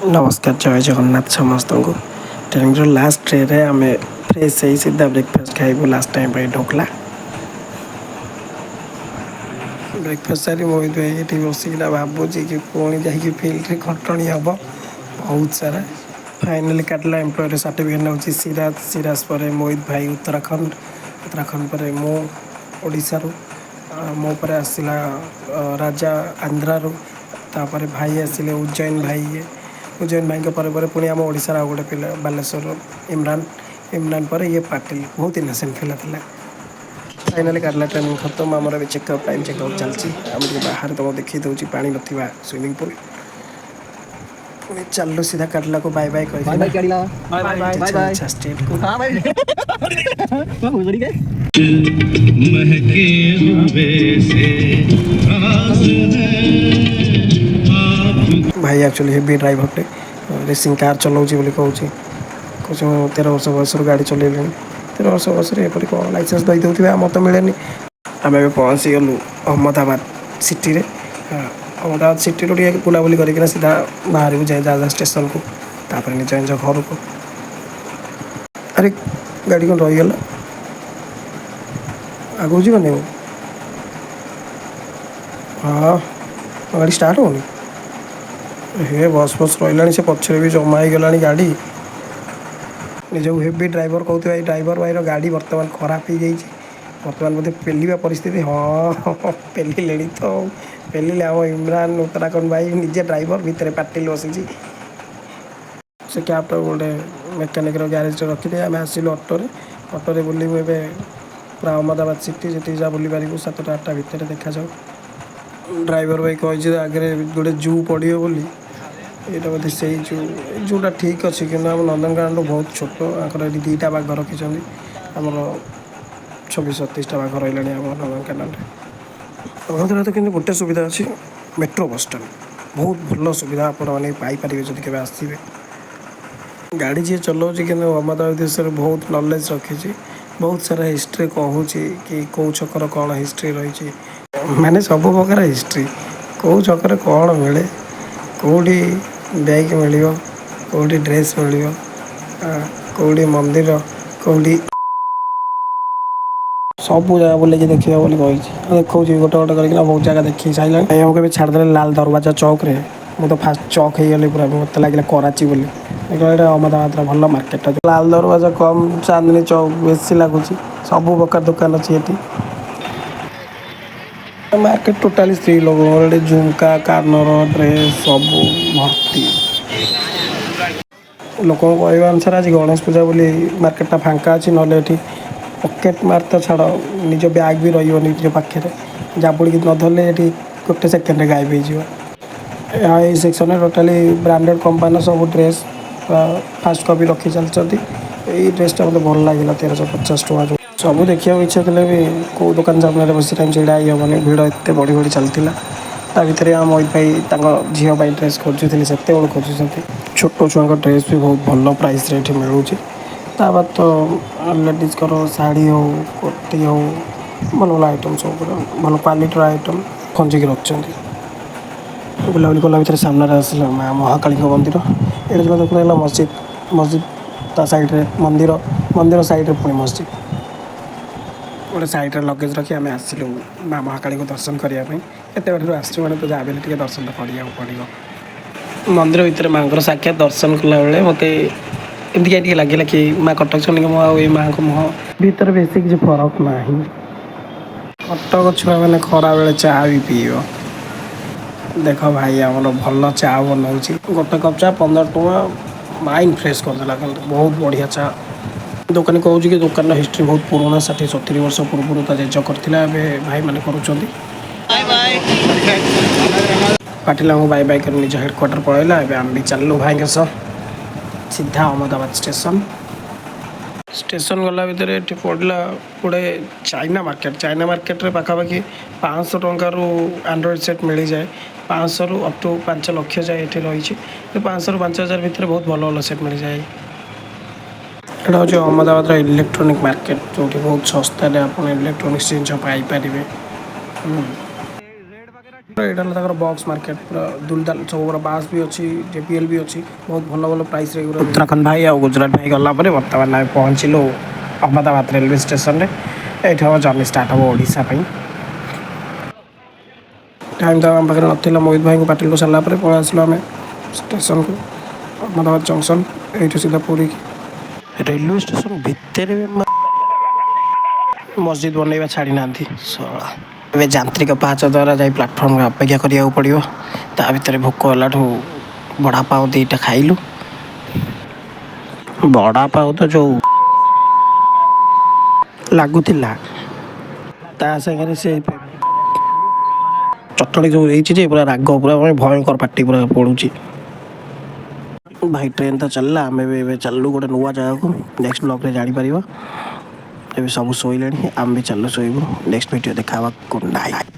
नमस्कार जय जगन्नाथ समस्त को ट्रेनिंग लास्ट ट्रे रे आम फ्रेश ही सीधा ब्रेकफास्ट खाइबू लास्ट टाइम ढोकला ब्रेकफास्ट सारी मोहित भाई ये बसिकिना भावुची कि पुणी जा फिल्ड खटणी हम बहुत सारा फाइनाली काटला एम्प्लॉयर सर्टिफिकेट नौ सिराज पर मोहित भाई उत्तराखंड पर मो ओडिशा मो पर आसला राजा आंध्रारू तापर भाई आसिले उज्जैन भाई पर पुणी आम ओडार आउ गोटे पिला बालेश्वर इमरान पर ये पाटिल बहुत इनोसेंट पिला था फाइनाली काटला ट्रेनिंग खत्म आमर भी चेकअप टाइम चेकअप चलती आम बाहर तुम देखी दूसरी पा ना स्विमिंग पूल पुणी चलू सीधा काटला को bye bye bye bye catla bye bye bye bye state को हां भाई तो गुजरी गए महके हुए से राज है भाई एक्चुअली हेवी ड्राइवर टे रेसिंग कार चलाऊँगी बोली कहूँ 13 वर्ष बयस गाड़ी चलैले 13 वर्ष बयस एपरी कौन लाइसेंस दे देते मत मिले आम ए पहुँची गलु अहमदाबाद सिटी रे अहमदाबाद सिटी रू बुलाबुली करके सीधा बाहर को जाए दादा स्टेशन को तापर निज निज घर को अरे गाड़ी कौन रहीगला आगू जी बने हाँ गाड़ी स्टार्ट होनी हे बस बस रहा से पछरे भी जमा हो गला गाड़ी निजक हेवी ड्राइवर कहते भाई ड्राइवर भाई गाड़ी बर्तमान खराब हो जाए बर्तमान बोधे पेलिया परिस्थिति हाँ पेलिले तो पेलिले आम इमरान उत्तराखंड भाई निजे ड्राइवर भितर पाटिल बसी से कैब तो गोटे मेकानिक ग्यारेज रखिदे आम आसलु अटोरे बुलू ए पूरा अहमदाबाद सिटी जी जा बुली पारू 7टा 8टा भितर देखा जाऊ ड्राइवर भाई कही आगे गोटे जू पड़ो बोली यहाँ बोधे से जूटा ठीक अच्छे कि नंदनकानन बहुत छोट आंकर ये 2टा बाघ रखी आमर 26-27टा बाघ रहा आम नंदनकानन अहमदाबाद तो कि गोटे सुविधा अच्छी मेट्रो बस स्टाण बहुत भल सुविधा आपने पाइपर जब के आसवे गाड़ी जी चलाऊँ कि अहमदाबाद विषय बहुत नॉलेज रखी बहुत सारा हिस्ट्री कहूँ कि कौ छकर कौन हिस्ट्री रही माने सब प्रकार हिस्ट्री कौ छकर कौन मिले कौटी बैग मिल कौटी ड्रेस मिल कौटी मंदिर कौटी सब जगह बुले देखा बोली देखा गोटे गोटे करके बहुत जगह देखी सारे कभी छाड़दे लाल दरवाजा चौक रे मुझे फास्ट चौक हो गली पूरा मत लगे कराची बोली देखा अहमदाबाद भल मार्केट लाल दरवाजा कम चांदनी चौक बेसी लगुच सब प्रकार दुकान अच्छी ये मार्केट टोटाली स्त्री लोक झुमका कार्नर ड्रेस सब भर्ती लोक कहवा अनुसार आज गणेश पूजा बोली मार्केटा फांका अच्छी ना पकेट मार तो छाड़ निज बैग भी रही निज पाखे जाबुड़ी न धरले ये गोटे सेकेंड गायब हो सेक्शन टोटाली ब्रांडेड कंपानी सब ड्रेस फास्ट कपी रखी चलती यही ड्रेसटा मतलब भल लगे 1350 टଙ୍କା सब देखा इच्छा थे भी कौ दुकान सामने बस टाइम छड़ा हेबनी भिड़ एत बढ़ी बढ़ी चलता ता भर आम मोहित भाई झील ड्रेस खोजुले से खोजुंट छोट छुआ ड्रेस भी बहुत भल प्राइस रे मिलूँ ताबाद तो लेडीज शाढ़ी हो कुर्ती हो भल भल आइटम सब भल क्वालिटर आइटम खंजिक रखिंट बुलाबुली कला भर सामने आसला माँ महाकाली मंदिर ये जो देखा मस्जिद ता साइड्रे मंदिर साइड्रे पुणी मस्जिद गोटे साइड्रे लगेज रखी आम आसलु माँ महाकाली को दर्शन करने एत बाटर आसू मैंने तो जहाँ भी दर्शन तो करा पड़ो मंदिर भितर माँ साक्षात दर्शन कला बेले मत एमती लगे कि माँ कटक चंडी मुँह माँ को मुँह भीतर बेस किसी फरक ना कटक छुआ मैंने खरा बेले चाह भी पीब देख भाई आमर भल चा बनाऊँ गोटे कप चा 15 टଙ୍କା माइंड फ्रेश करदेला बहुत बढ़िया चा दुकानी कहूँ कि दुकान हिस्ट्री बहुत पुराना 60-70 वर्ष पूर्व ता जेज करथिला भाई मैंने करुँच पाटिल बाय बाय कर निज हेडक्वार्टर पलैला आम भी चलू भाई के सह सीधा अहमदाबाद स्टेशन गला भितर ये पड़ा गोटे चाइना मार्केट रे पाखापाखि 500 टंकार एंड्रॉइड सेट मिल जाए 500 रु अप टू 5 लाख जाए ये रही 500 ରୁ 5000 भितर बहुत भल भल सेट मिल जाए यहाँ हूँ अहमदाबाद इलेक्ट्रोनिक मार्केट जो बहुत सस्ता आप इलेक्ट्रोनिक्स जिन पाइपर ଏଇଟା ହେଲା ତାଙ୍କର ବକ୍ସ ମାର୍କେଟ ପୁରା ଦୁଲଦାଲ ସବୁ ପୁରା ବାସ୍ ବି ଅଛି JBL ବି ଅଛି ବହୁତ ଭଲ ଭଲ ପ୍ରାଇସ୍ରେ ଏଗୁଡ଼ା ଉତ୍ତରାଖଣ୍ଡ ଭାଇ ଆଉ ଗୁଜୁରାଟ ଭାଇ ଗଲା ପରେ ବର୍ତ୍ତମାନ ଆମେ ପହଞ୍ଚିଲୁ ଅହମ୍ମଦାବାଦ ରେଲୱେ ଷ୍ଟେସନରେ। ଏଇଠି ଆମ ଜର୍ଣ୍ଣି ଷ୍ଟାର୍ଟ ହେବ ଓଡ଼ିଶା ପାଇଁ। ଟାଇମ୍ ତ ଆମ ପାଖରେ ନଥିଲା ମୋହିତ ଭାଇଙ୍କୁ ପାର୍ଟି କରିସାରିଲା ପରେ ପଳେଇ ଆସିଲୁ ଆମେ ଷ୍ଟେସନକୁ ଅହମ୍ମଦାବାଦ ଜଙ୍କସନ୍ ଏଇଠୁ ସିଧା ପୁରୀ। ରେଲୱେ ଷ୍ଟେସନ ଭିତରେ ମସଜିଦ୍ ବନେଇବା ଛାଡ଼ି ନାହାନ୍ତି। ଏବେ ଯାନ୍ତ୍ରିକ ପାହାଚ ଦ୍ୱାରା ଯାଇ ପ୍ଲାଟଫର୍ମରେ ଅପେକ୍ଷା କରିବାକୁ ପଡ଼ିବ। ତା ଭିତରେ ଭୋକ ହେଲାଠୁ ବଡ଼ାପାଉ ଦୁଇଟା ଖାଇଲୁ। ବଡ଼ାପାଉ ତ ଯେଉଁ ଲାଗୁଥିଲା ତା ସାଙ୍ଗରେ ସେ ଚଟଣି ଯେଉଁ ହେଇଛି ଯେ ପୁରା ରାଗ ପୁରା ଭୟଙ୍କର ପାଟି ପୁରା ପଡ଼ୁଛି। ଭାଇ ଟ୍ରେନ୍ ତ ଚାଲିଲା ଆମେ ବି ଏବେ ଚାଲିଲୁ ଗୋଟେ ନୂଆ ଜାଗାକୁ ନେକ୍ସଟ ବ୍ଲଗ୍ରେ ଜାଣିପାରିବା। ଏବେ ସବୁ ଶୋଇଲେଣି ଆମେ ବି ଚାଲୁ ଶୋଇବୁ। ନେକ୍ସଟ ଭିଡ଼ିଓ ଦେଖା ହେବା ଗୁଡ୍ ନାଇଟ୍।